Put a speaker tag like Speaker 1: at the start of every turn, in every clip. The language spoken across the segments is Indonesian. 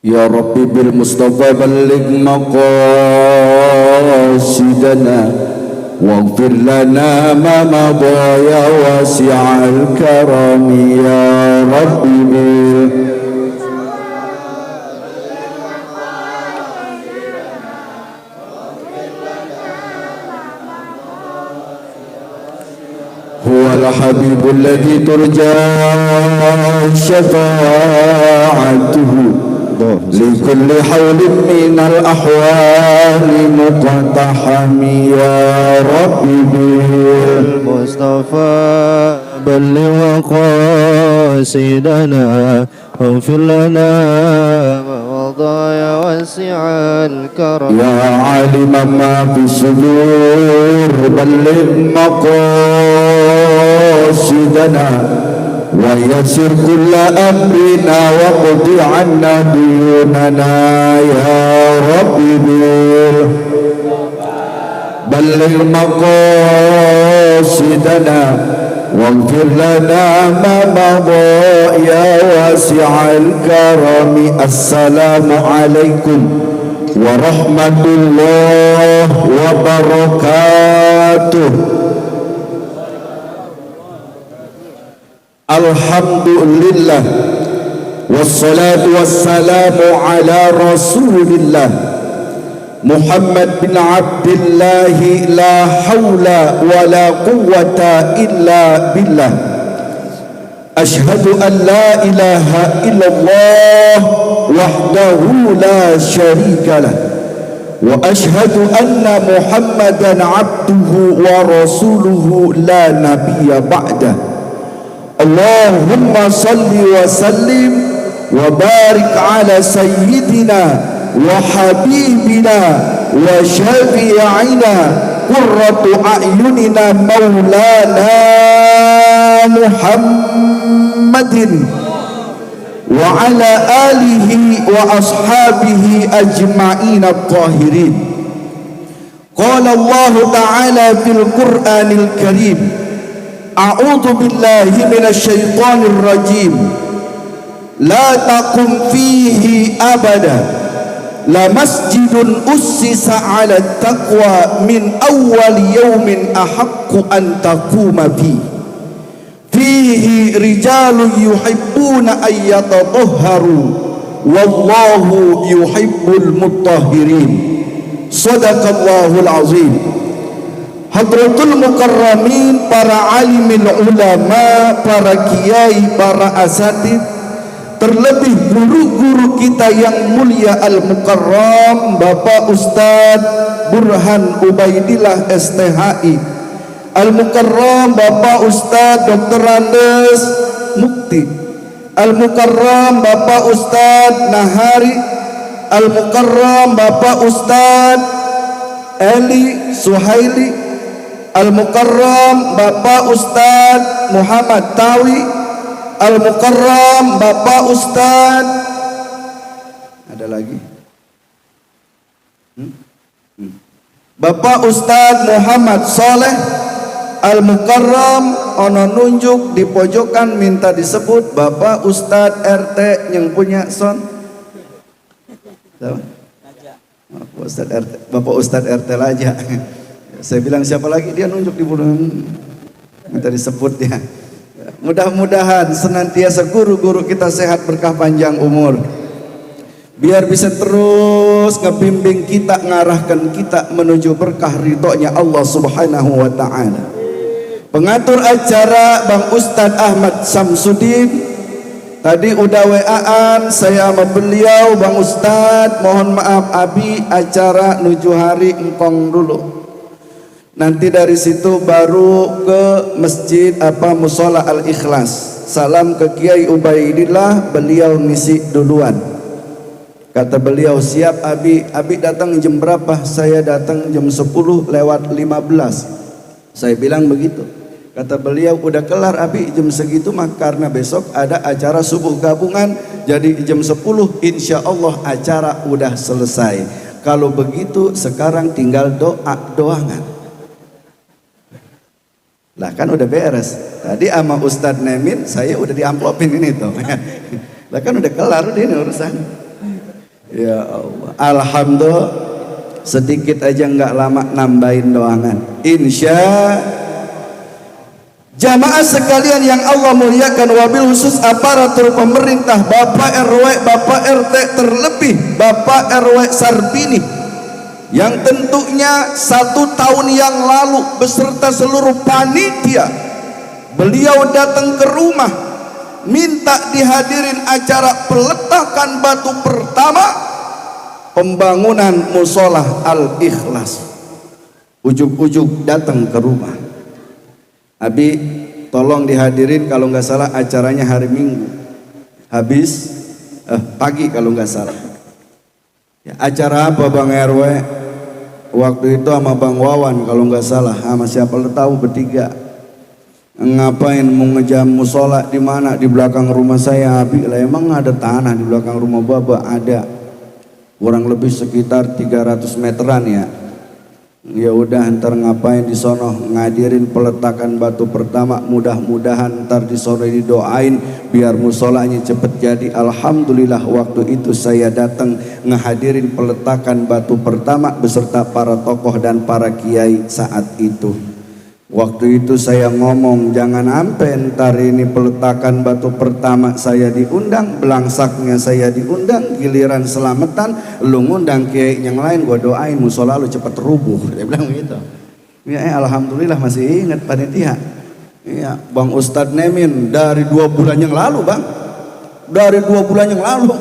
Speaker 1: يا ربي بالمصطفى بلغ مقاصدنا واغفر لنا ما مضى يا واسع الكرم يا ربي هو الحبيب الذي ترجى شفاعته لكل حول من الأحوال مقتحم يا ربي
Speaker 2: بالمصطفى بلغ مقاصدنا واغفر لنا ما مضى يا واسع الكرم
Speaker 1: يا عالم ما في الصدور بلغ مقاصدنا ويسر كل أمرنا واقض عنا ديوننا يا ربي بلغ مقاصدنا واغفر لنا ما مضى يا واسع الكرم السلام عليكم ورحمة الله وبركاته. Alhamdulillah wassalatu wassalamu ala rasulillah Muhammad bin Abdullah la hawla wa la quwwata illa billah. Ashhadu an la ilaha illallah wahdahu la sharika lah wa ashhadu anna Muhammadan abduhu wa rasuluhu la nabiyya ba'dah. Allahumma salli wa sallim wa barik ala sayyidina wa habibina wa syafi'ina qurratu a'yunina maulana Muhammadin wa ala alihi wa ashabihi ajma'in at-tahirin. Qala Allah ta'ala fil Qur'anil Karim, A'udzu billahi minasyaitonir rajim. La taqum fihi abada. La masjidun ussisa 'ala taqwa min awwal yawmin ahaqqu an taquma fihi. Fihi rijalun yuhibbuna an yatatahharu wallahu yuhibbul mutahhirin. Shadaqallahul azim. Hadratul mukarramin, para alimil ulama, para kiai, para asatid, terlebih guru-guru kita yang mulia al-mukarram Bapak Ustadz Burhan Ubaidillah STHI, al-mukarram Bapak Ustadz Dr. Andes Mukti, al-mukarram Bapak Ustadz Nahari, al-mukarram Bapak Ustadz Eli Suhaili, Al-Mukarram Bapak Ustadz Muhammad Tawi, Al-Mukarram Bapak Ustadz, ada lagi Bapak Ustadz Muhammad Soleh, Al-Mukarram ono nunjuk di pojokan minta disebut Bapak Ustadz RT yang punya son. Bapak Ustadz RT Laja. Saya bilang siapa lagi, dia nunjuk di bulan minta disebut ya. Mudah-mudahan senantiasa guru-guru kita sehat, berkah panjang umur, biar bisa terus ngebimbing kita, ngarahkan kita menuju berkah ridhonya Allah Subhanahu wa ta'ala. Pengatur acara Bang Ustadz Ahmad Samsudin tadi udah WA-an saya sama beliau, Bang Ustadz mohon maaf abi acara 7 hari engkong dulu. Nanti dari situ baru ke masjid Musola Al-Ikhlas. Salam ke Kiai Ubaidillah, beliau ngisi duluan. Kata beliau, siap abi. Abi datang jam berapa? Saya datang jam 10 lewat 15. Saya bilang begitu. Kata beliau, udah kelar abi jam segitu mah, karena besok ada acara subuh gabungan. Jadi jam 10 insya Allah acara udah selesai. Kalau begitu sekarang tinggal doa-doangan. Lah kan udah beres. Tadi sama Ustadz Nemin saya udah diamplopin ini tuh. Lah kan udah kelar udah ini urusan. Ya Allah, alhamdulillah sedikit aja nggak lama nambahin doangan. Jamaah sekalian yang Allah muliakan, wabil khusus aparatur pemerintah, Bapak RW, Bapak RT, terlebih Bapak RW Sarbini, yang tentunya 1 tahun yang lalu beserta seluruh panitia beliau datang ke rumah minta dihadirin acara peletakan batu pertama pembangunan musola Al-Ikhlas. Ujuk-ujuk datang ke rumah, Abi tolong dihadirin, kalau nggak salah acaranya hari Minggu habis pagi kalau nggak salah ya. Acara apa Bang RW? Waktu itu sama Bang Wawan kalau nggak salah, sama siapa lo tahu, bertiga. Ngapain mau ngejam musola di mana? Di belakang rumah saya. Abi lah, emang ada tanah di belakang rumah Baba? Ada, kurang lebih sekitar 300 meteran ya. Ya udah, ntar ngapain di sono, ngadirin peletakan batu pertama, mudah-mudahan ntar di sono didoain biar musolanya cepet jadi. Alhamdulillah waktu itu saya datang ngehadirin peletakan batu pertama beserta para tokoh dan para kiai saat itu. Waktu itu saya ngomong, jangan ampe ntar ini peletakan batu pertama saya diundang, belangsaknya saya diundang, giliran selamatan lu ngundang kiai yang lain, gua doain musola lu cepet rubuh. Dia bilang gitu. Ya, alhamdulillah masih ingat panitia. Iya, Bang Ustadz Nemin dari 2 bulan yang lalu, Bang. Dari 2 bulan yang lalu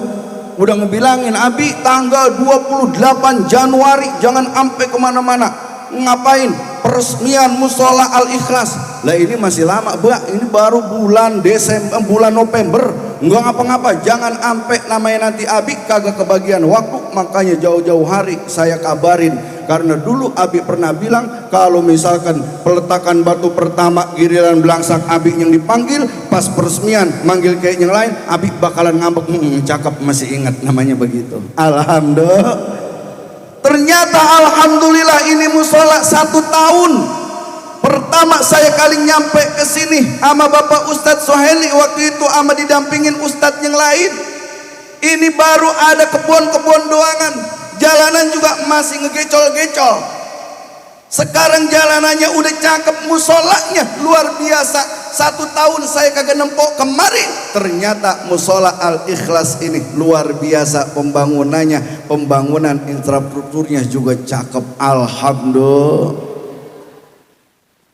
Speaker 1: udah ngebilangin, Abi tanggal 28 Januari jangan ampe kemana-mana. Ngapain? Peresmian musola Al-Ikhlas. Lah ini masih lama, Mbak. Ini baru bulan Desember, bulan November. Enggak ngapa-ngapa. Jangan ampe namanya nanti Abi kagak kebagian waktu. Makanya jauh-jauh hari saya kabarin. Karena dulu Abi pernah bilang kalau misalkan peletakan batu pertama giliran belangsak Abi yang dipanggil, pas peresmian manggil kayak yang lain, Abi bakalan ngambek. Cakep, masih ingat namanya begitu. Alhamdulillah. Ternyata alhamdulillah ini musola 1 tahun pertama saya kali nyampe ke sini sama Bapak Ustadz Soheli, waktu itu sama didampingin Ustadz yang lain. Ini baru ada kebun-kebun doangan, jalanan juga masih ngegecol-gecol. Sekarang jalanannya udah cakep, musolanya luar biasa. 1 tahun saya kagak nempok kemarin, ternyata musola Al-Ikhlas ini luar biasa pembangunannya, pembangunan infrastrukturnya juga cakep. Alhamdulillah.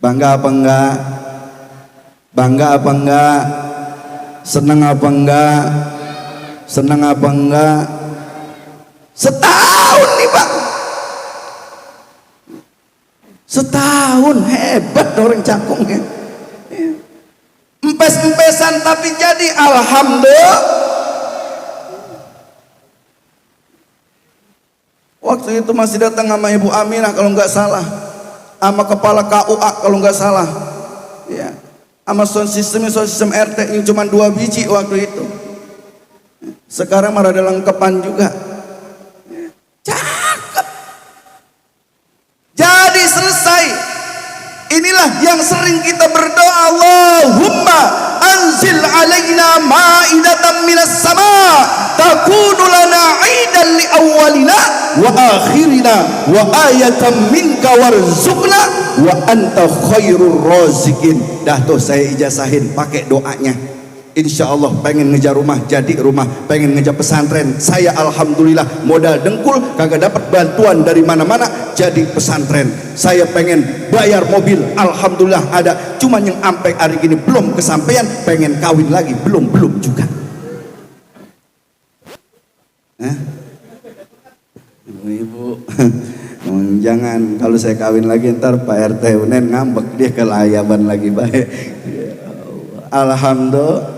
Speaker 1: Bangga apa enggak? Bangga apa enggak? Senang apa enggak? Senang apa enggak? Setahun nih Bang, setahun, hebat orang Cakung ya. Empes-empesan tapi jadi, alhamdulillah. Waktu itu masih datang sama Ibu Aminah kalau nggak salah, sama kepala KUA kalau nggak salah ya, sama sound system RT yang cuma 2 biji waktu itu. Sekarang malah ada lengkapan juga. Cakep. Jadi selesai. Inilah yang sering kita berdoa, Allahumma anzil alaina ma'idatan minas sama takunu lana 'idan li awwalina wa akhirina wa ayatan minka warzuqna wa anta khairur raziqin. Dah tuh saya ijazahin pakai doanya. Insya Allah pengen ngejar rumah jadi rumah, pengen ngejar pesantren. Saya alhamdulillah modal dengkul kagak dapat bantuan dari mana-mana jadi pesantren. Saya pengen bayar mobil, alhamdulillah ada. Cuman yang sampai hari ini belum kesampaian, pengen kawin lagi belum juga. Ibu-ibu jangan, kalau saya kawin lagi ntar Pak RT Unen ngambek, dia kelayaban lagi baik. Alhamdulillah.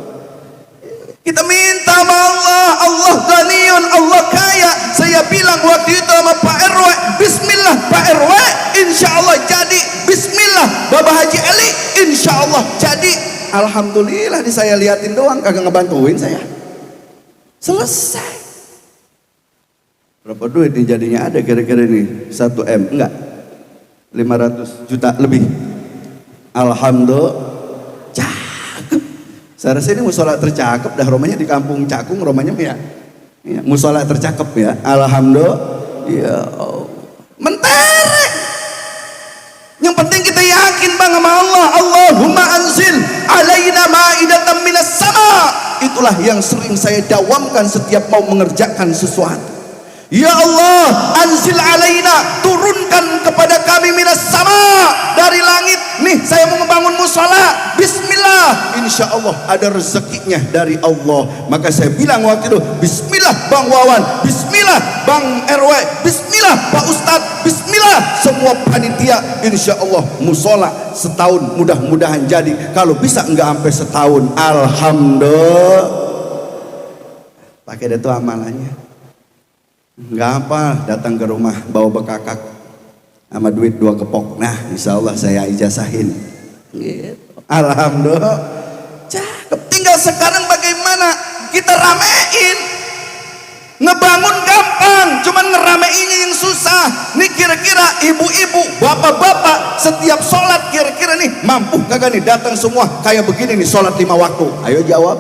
Speaker 1: Kita minta sama Allah, Allah Ghaniyun, Allah kaya. Saya bilang waktu itu sama Pak RW, bismillah Pak RW, insya Allah jadi. Bismillah Bapak Haji Ali, insya Allah jadi. Alhamdulillah, di saya liatin doang, kagak ngebantuin saya. Selesai. Berapa duit nih jadinya ada kira-kira nih? 1 M? Enggak, 500 juta lebih. Alhamdulillah. Saya rasa ini musola tercakep dah, rumahnya di kampung Cakung, rumahnya ya. Ya, musola tercakep ya, alhamdulillah. Ya mentere. Yang penting kita yakin bang sama Allah. Allahumma anzil alaina ma'idatan minas sama. Itulah yang sering saya dawamkan setiap mau mengerjakan sesuatu. Ya Allah, anzil alaina, turunkan kepada kami minas sama, dari langit. Nih saya mau membangun musola, bismillah, insya Allah ada rezekinya dari Allah. Maka saya bilang waktu itu, bismillah Bang Wawan, bismillah Bang RW, bismillah Pak Ustadz, bismillah semua panitia, insya Allah musola setahun mudah-mudahan jadi. Kalau bisa enggak sampai setahun, alhamdulillah. Pakai itu amalannya. Enggak apa, datang ke rumah bawa bekakak sama duit 2 kepok. Nah, insya Allah saya ijazahin. Gitu. Alhamdulillah. Cakep. Tinggal sekarang bagaimana kita ramein. Ngebangun gampang, cuman ngerameinnya yang susah. Nih kira-kira ibu-ibu, bapak-bapak setiap sholat kira-kira nih mampu kagak nih datang semua kayak begini nih sholat 5 waktu? Ayo jawab.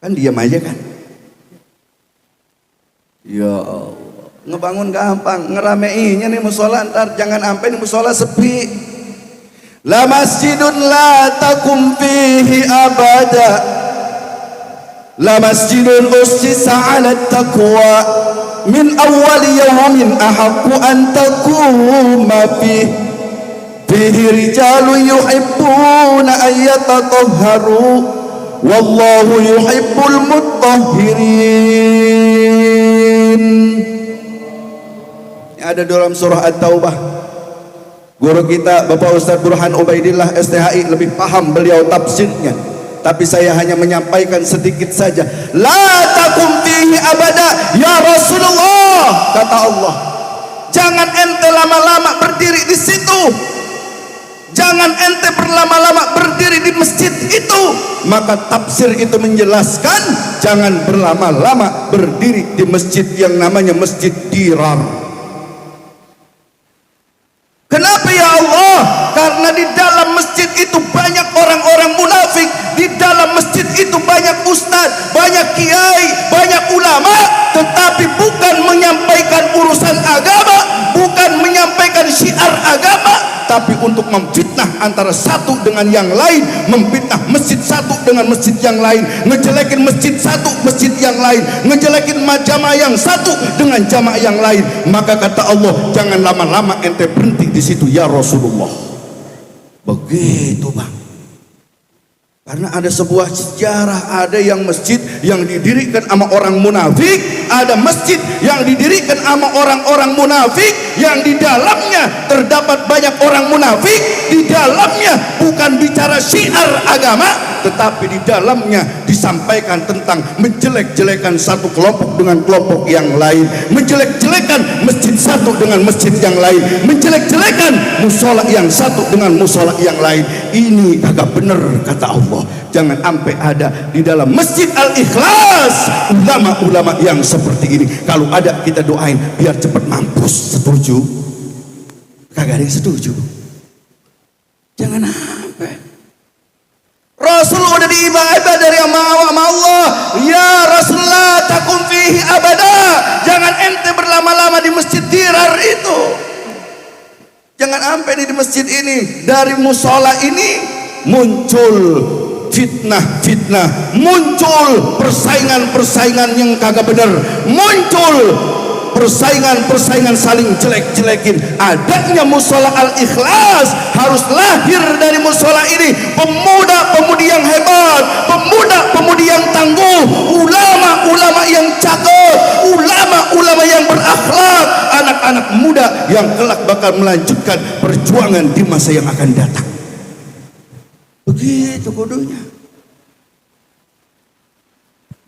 Speaker 1: Kan diam aja kan. Ya Allah, ngebangun gampang, ngerameinnya nih musola, ntar jangan sampai nih musola sepi. La masjidun la takum fihi abada, la masjidun ussisa ala taqwa min awwal yawmin ahaqqu an taquma fihi rijalun yuhibbuna an yatatahharu wallahu yuhibbul mutahhirin. Ada dalam surah At-Taubah. Guru kita Bapak Ustadz Burhan Ubaidillah STHI lebih paham beliau tafsirnya, tapi saya hanya menyampaikan sedikit saja. La takum fihi abada ya Rasulullah, kata Allah, jangan ente lama-lama berdiri di situ, jangan ente berlama-lama berdiri di masjid itu. Maka tafsir itu menjelaskan jangan berlama-lama berdiri di masjid yang namanya masjid dirar. Kenapa ya Allah? Karena di dalam masjid itu banyak orang-orang munafik, di dalam masjid itu banyak ustadz, banyak kiai, banyak ulama, tetapi bukan menyampaikan urusan agama, bukan menyampaikan syiar agama, tapi untuk memfitnah antara satu dengan yang lain, memfitnah masjid satu dengan masjid yang lain, ngejelekin masjid satu masjid yang lain, ngejelekin jamaah yang satu dengan jamaah yang lain. Maka kata Allah, jangan lama-lama ente berhenti di situ ya Rasulullah. Begitu bang. Karena ada sebuah sejarah, ada yang masjid yang didirikan sama orang munafik, ada masjid yang didirikan sama orang-orang munafik, yang di dalamnya terdapat banyak orang munafik, di dalamnya bukan bicara syiar agama, tetapi di dalamnya disampaikan tentang menjelek-jelekan satu kelompok dengan kelompok yang lain, menjelek-jelekan masjid satu dengan masjid yang lain, menjelek-jelekan musola yang satu dengan musola yang lain. Ini kagak bener kata Allah. Jangan sampai ada di dalam Masjid Al-Ikhlas ulama-ulama yang seperti ini. Kalau ada kita doain biar cepat mampus. Setuju? Kagak ada yang setuju. Jangan sampai. Rasul udah diibadah dari sama Allah. Ya Rasulullah takum fihi abada. Jangan ente berlama-lama di masjid dirar itu. Jangan sampai di masjid ini, dari musola ini muncul fitnah-fitnah, muncul persaingan-persaingan yang kagak bener, muncul persaingan-persaingan saling jelek-jelekin. Adanya musola Al-Ikhlas harus lahir dari musola ini pemuda-pemudi yang hebat, pemuda-pemudi yang tangguh, ulama-ulama yang cakep, ulama-ulama yang berakhlak, anak-anak muda yang kelak bakal melanjutkan perjuangan di masa yang akan datang. Begitu kudunya.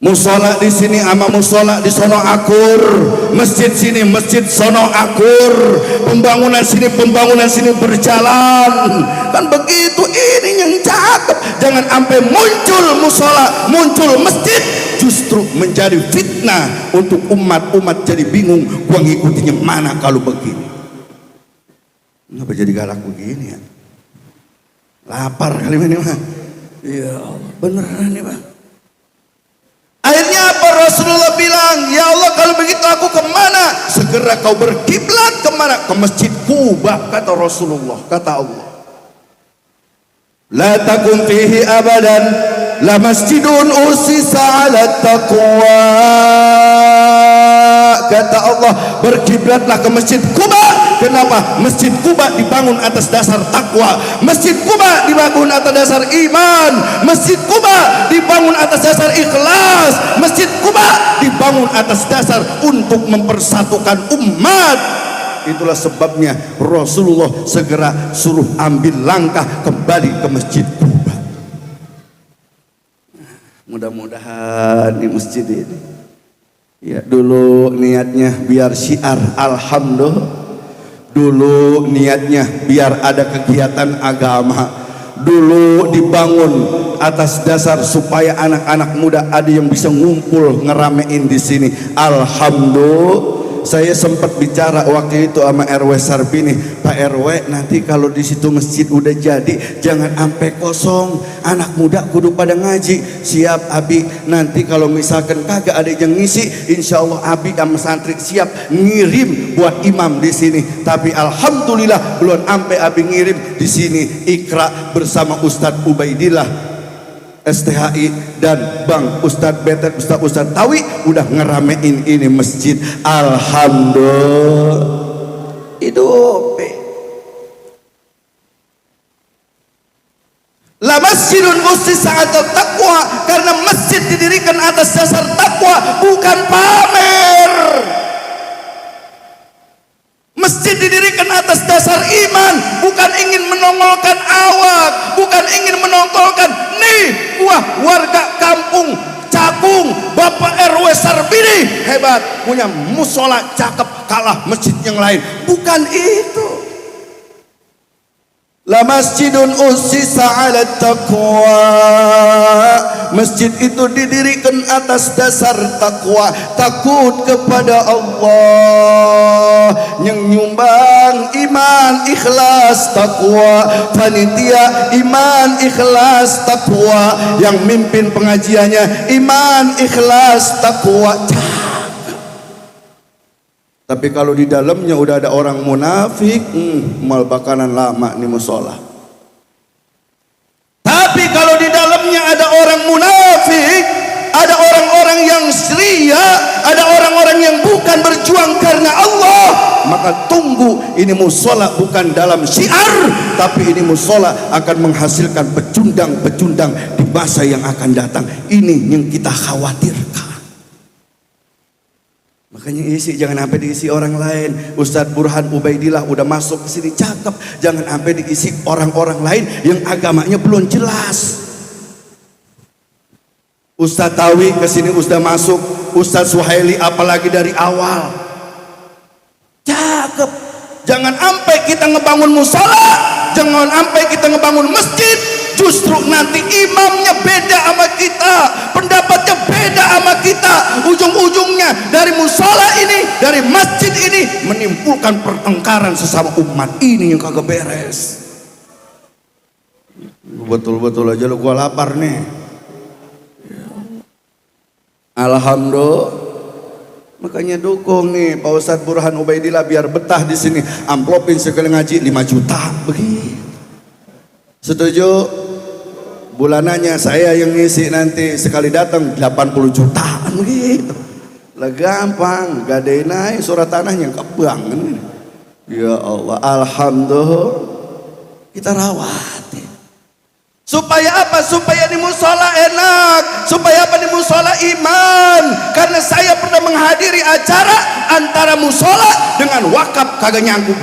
Speaker 1: Musola di sini ama musola di sono akur, masjid sini masjid sono akur, pembangunan sini berjalan. Kan begitu, ini yang cakep. Jangan sampai muncul musola, muncul masjid, justru menjadi fitnah untuk umat jadi bingung gua ngikutinya mana kalau begini. Kenapa jadi galak begini ya? Lapar kali ini mah. Ya Allah, beneran nih bang. Akhirnya apa bilang, ya Allah kalau begitu aku kemana? Segera kau berkiblat kemana? Ke Masjid Quba, kata Rasulullah, kata Allah. La takum fihi abadan, la masjidun usisa ala taqwa, kata Allah, berkiblatlah ke Masjid Quba. Kenapa? Masjid Quba dibangun atas dasar takwa, Masjid Quba dibangun atas dasar iman, Masjid Quba dibangun atas dasar ikhlas, Masjid Quba dibangun atas dasar untuk mempersatukan umat. Itulah sebabnya Rasulullah segera suruh ambil langkah kembali ke Masjid Quba. Mudah-mudahan di masjid ini, ya, dulu niatnya biar syiar alhamdulillah, dulu niatnya biar ada kegiatan agama, dulu dibangun atas dasar supaya anak-anak muda ada yang bisa ngumpul ngeramein di sini. Alhamdulillah. Saya sempat bicara waktu itu sama RW Sarbini, Pak RW, nanti kalau di situ masjid udah jadi jangan sampai kosong, anak muda kudu pada ngaji. Siap Abi, nanti kalau misalkan kagak ada yang ngisi, insya Allah Abi sama santri siap ngirim buat imam di sini. Tapi alhamdulillah belum sampai Abi ngirim di sini. Ikra bersama Ustadz Ubaidillah STHI dan Bang Ustadz Betet, Ustadz Tawi udah ngeramein ini masjid. Alhamdulillah. Hidup. La masjidun ussisa 'alal taqwa, karena masjid didirikan atas dasar takwa, bukan pamer. Masjid didirikan atas dasar iman, bukan ingin menongolkan awak, bukan ingin menongolkan nih gua warga kampung Cakung, Bapak RW Sarbini hebat, punya musola cakep kalah masjid yang lain. Bukan itu. La masjidun ussisa 'ala taqwa, masjid itu didirikan atas dasar takwa, takut kepada Allah, yang nyumbang iman ikhlas takwa, panitia iman ikhlas takwa, yang mimpin pengajiannya iman ikhlas takwa. Tapi kalau di dalamnya udah ada orang munafik, mal bakanan lama nih musola. Tapi kalau di dalamnya ada orang munafik, ada orang-orang yang ria, ada orang-orang yang bukan berjuang karena Allah, maka tunggu, ini musola bukan dalam syiar, tapi ini musola akan menghasilkan pecundang-pecundang di masa yang akan datang. Ini yang kita khawatirkan. Makanya isi, jangan sampai diisi orang lain. Ustadz Burhan Ubaidillah udah masuk ke sini cakep, jangan sampai diisi orang-orang lain yang agamanya belum jelas. Ustadz Tawi ke sini udah masuk, Ustadz Suhaili apalagi dari awal. Cakep. Jangan sampai kita ngebangun musola, jangan sampai kita ngebangun masjid, justru nanti imamnya beda sama kita, pendapatnya beda sama kita, ujung-ujungnya dari musola ini, dari masjid ini menimbulkan pertengkaran sesama umat. Ini yang kagak beres. Betul-betul aja lo gua lapar nih. Alhamdulillah. Makanya dukung nih Pak Ustadz Burhan Ubaidillah biar betah di sini. Amplopin sekali ngaji 5 juta begitu. Setuju? Bulanannya saya yang ngisi nanti sekali datang 80 jutaan begitu. Lah gampang, gadein aja surat tanahnya ke bank. Ya Allah, alhamdulillah kita rawati. Supaya apa? Supaya di musola enak. Supaya apa? Di musola iman. Karena saya pernah menghadiri acara antara musola dengan wakaf kagak nyangkut.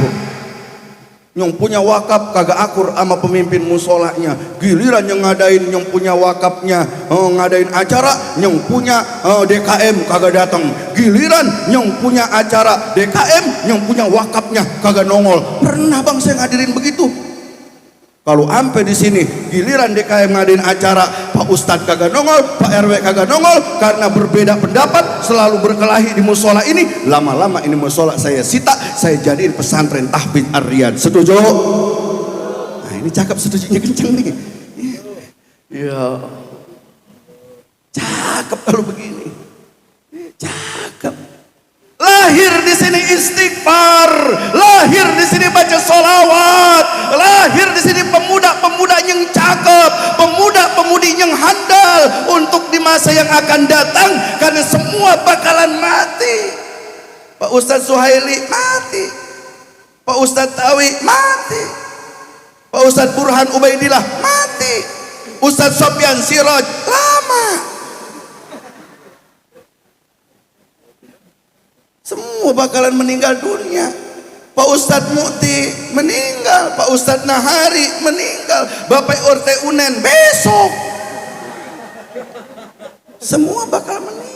Speaker 1: Yang punya wakaf kagak akur sama pemimpin musolanya. Giliran yang ngadain yang punya wakafnya ngadain acara, yang punya DKM kagak datang. Giliran yang punya acara DKM, yang punya wakafnya kagak nongol. Pernah bang saya ngadirin begitu. Kalau ampe di sini giliran DKM ngadain acara, Pak Ustadz kagak nongol, Pak RW kagak nongol, karena berbeda pendapat selalu berkelahi di musola ini. Lama-lama ini musola saya sita, saya jadiin pesantren tahfidz ar-riyad. Setuju? Nah ini cakep, setujunya kenceng nih. Ya, cakep kalau begini. Cakep. istighfar, lahir di sini baca solawat, lahir di sini pemuda-pemuda yang cakep, pemuda-pemudi yang handal untuk di masa yang akan datang, karena semua bakalan mati. Pak Ustadz Suhaili mati, Pak Ustadz Tawi mati, Pak Ustadz Burhan Ubaidillah mati, Ustadz Sofyan Siroj lama. Semua bakalan meninggal dunia. Pak Ustadz Mukti meninggal, Pak Ustadz Nahari meninggal, Bapak Orte Unen besok. Semua bakal meninggal.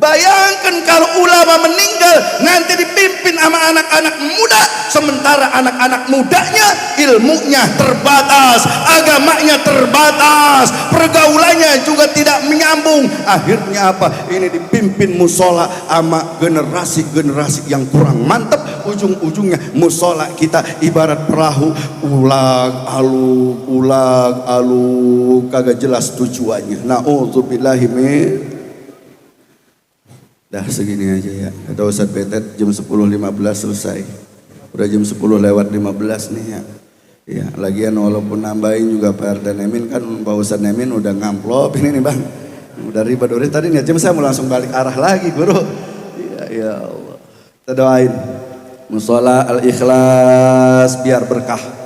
Speaker 1: Bayangkan kalau ulama meninggal, nanti dipimpin sama anak-anak muda, sementara anak-anak mudanya ilmunya terbatas, agamanya terbatas, pergaulannya juga tidak menyambung. Akhirnya apa? Ini dipimpin musola sama generasi-generasi yang kurang mantap. Ujung-ujungnya musola kita ibarat perahu, ulag aluk kagak jelas tujuannya. Na'udzubillahi min. Dah segini aja ya. Kata Ustadz Betet jam 10.15 selesai. Udah jam 10 lewat 15 nih ya. Ya, lagian walaupun nambahin juga Pak RT Nemin kan, Pak Ustadz Nemin udah ngamplop ini nih Bang. Udah ribet udah tadi niat jam saya mau langsung balik arah lagi, Guru. Ya Allah. Kita doain musola Al-Ikhlas biar berkah.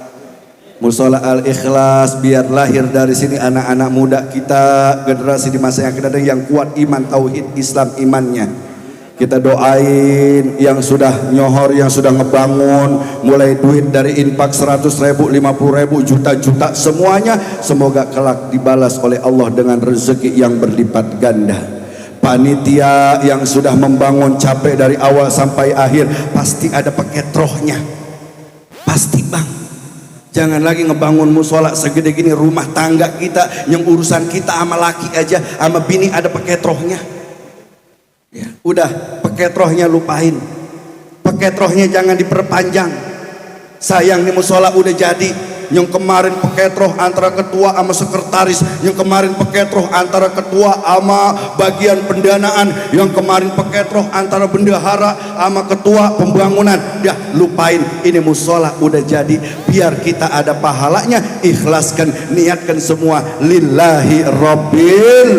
Speaker 1: Musola Al-Ikhlas biar lahir dari sini anak-anak muda kita, generasi di masa yang akan datang yang kuat iman, tauhid, Islam imannya. Kita doain yang sudah nyohor, yang sudah ngebangun, mulai duit dari infak 100.000, 50.000, juta-juta semuanya, semoga kelak dibalas oleh Allah dengan rezeki yang berlipat ganda. Panitia yang sudah membangun capek dari awal sampai akhir, pasti ada paket rohnya, pasti Bang. Jangan lagi ngebangun musola segede gini, rumah tangga kita yang urusan kita sama laki aja, sama bini ada paket rohnya. Ya, udah paket rohnya lupain, paket rohnya jangan diperpanjang. Sayang nih musola udah jadi. Yang kemarin paket roh antara ketua sama sekretaris, yang kemarin paket roh antara ketua sama bagian pendanaan, yang kemarin paket roh antara bendahara sama ketua pembangunan. Dah lupain, ini musola udah jadi, biar kita ada pahalanya. Ikhlaskan, niatkan semua lillahi rabbil.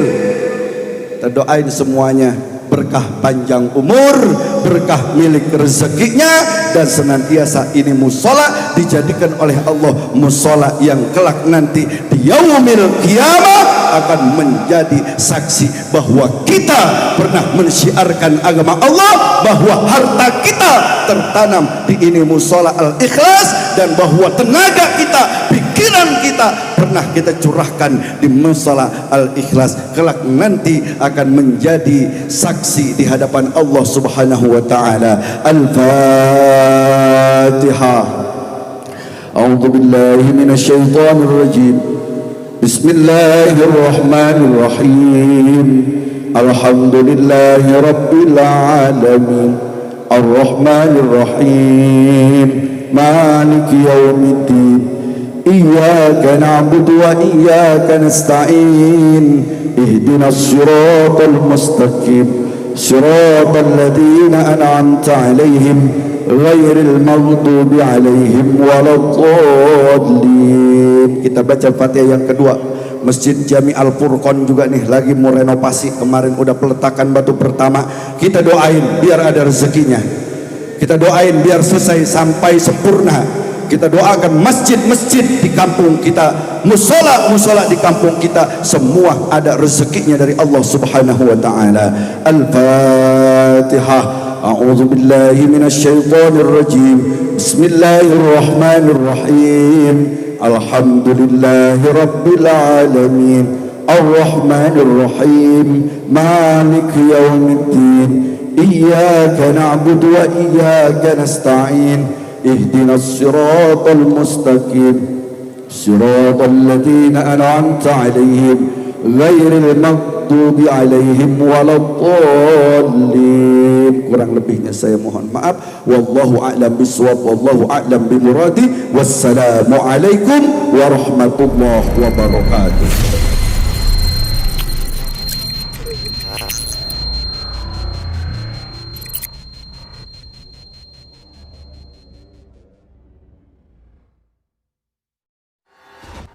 Speaker 1: Kita doain semuanya berkah panjang umur, berkah milik rezekinya, dan senantiasa ini musola dijadikan oleh Allah musola yang kelak nanti di yaumil qiyamah akan menjadi saksi bahwa kita pernah mensyiarkan agama Allah, bahwa harta kita tertanam di ini musola Al-Ikhlas, dan bahwa tenaga kita, pikiran kita pernah kita curahkan di musola Al-Ikhlas. Kelak nanti akan menjadi saksi di hadapan Allah Subhanahu wa taala. Al-Fatihah. A'udzu billahi minasyaitonir rajim. Bismillahirrahmanirrahim. Alhamdulillahi rabbil alamin. Ar-Rahmanir Rahim. Maliki yaumiddin. Iyyaka na'budu wa iyyaka nasta'in. Ihdinas siratal mustaqim. Siratal ladzina an'amta 'alaihim ghairil maghdubi 'alaihim waladdallin. Kita baca Fatihah yang kedua. Masjid Jami Al-Furqon juga nih lagi mau renovasi. Kemarin udah peletakan batu pertama. Kita doain biar ada rezekinya. Kita doain biar selesai sampai sempurna. Kita doakan masjid-masjid di kampung kita, musola-musola di kampung kita, semua ada rezekinya dari Allah Subhanahu wa taala. Al-Fatihah. A'udzu billahi minasyaitonir rajim. Bismillahirrahmanirrahim. Alhamdulillahi rabbil alamin. Ar-Rahmanir Rahim. Maliki yaumiddin. Iyyaka na'budu wa iyyaka nasta'in. اهدنا الصراط المستقيم صراط الذين أنعمت عليهم غير المغضوب عليهم ولا الضالين. Kurang lebihnya saya mohon maaf. Wallahu a'lam bishawab, wallahu a'lam bimuradi. Wassalamu alaikum warahmatullahi wabarakatuh.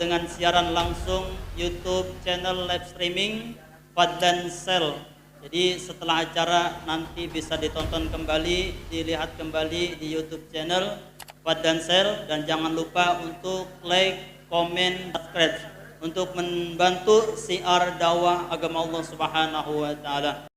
Speaker 3: dengan siaran langsung YouTube channel live streaming Fadlan Sel. Jadi setelah acara nanti bisa ditonton kembali, dilihat kembali di YouTube channel Fadlan Sel, dan jangan lupa untuk like, komen, subscribe untuk membantu siar dakwah agama Allah Subhanahu wa taala.